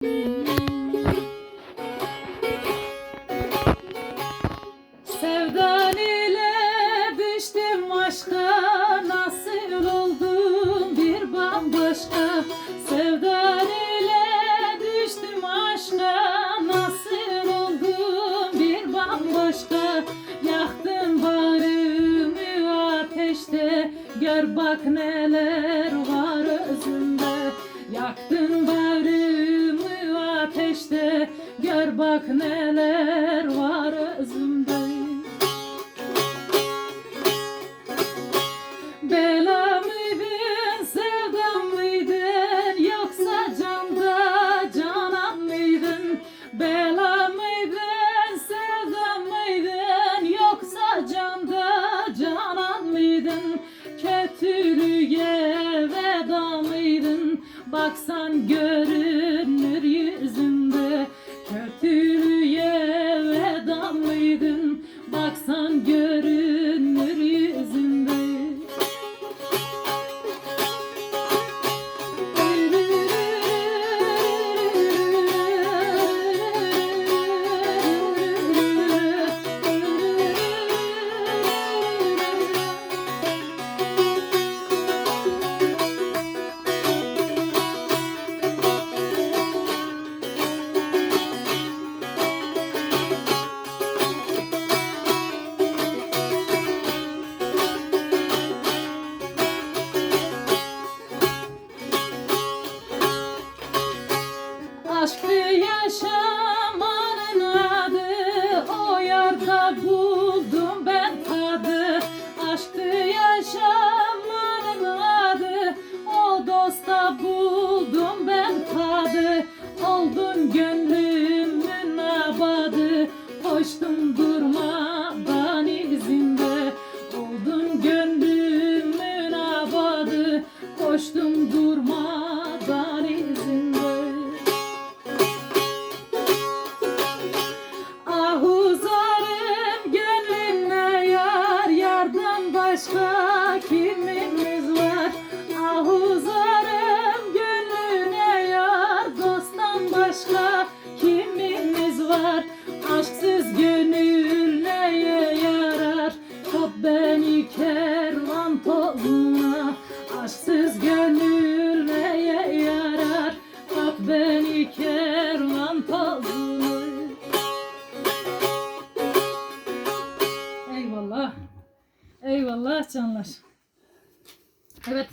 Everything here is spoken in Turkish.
Sevdan ile düştüm aşka, nasıl oldum bir bambaşka. Sevdan ile düştüm aşka, nasıl oldum bir bambaşka. Yaktın bağrımı ateşte, gör bak neler var özümde. Yaktın bağrımı ateşte, gör bak neler var özümde. Bela mıydın, sevdam mıydın, yoksa canda canan mıydın? Bela mıydın, sevdam mıydın, yoksa canda canan mıydın? Kötülüğe veda mıydın, baksan görünür yüzünde. Kötülüğe veda mıydın, baksan görünür yüzünde. Aşkı yaşamanın adı, o yarda buldum ben tadı. Aşkı yaşamanın adı, o dosta buldum ben tadı. Oldun gönlümün abadı, koştum durmadan izinde. Oldun gönlümün abadı, koştum durmadan izinde. Başka kimimiz var? Ahuzarım gönlüne yar, dosttan başka kimimiz var? Aşksız gönül neye yarar? Kap beni kervan tozuna. Aşksız gönül neye yarar? Kap beni kervan tozuna. Eyvallah. Eyvallah canlar.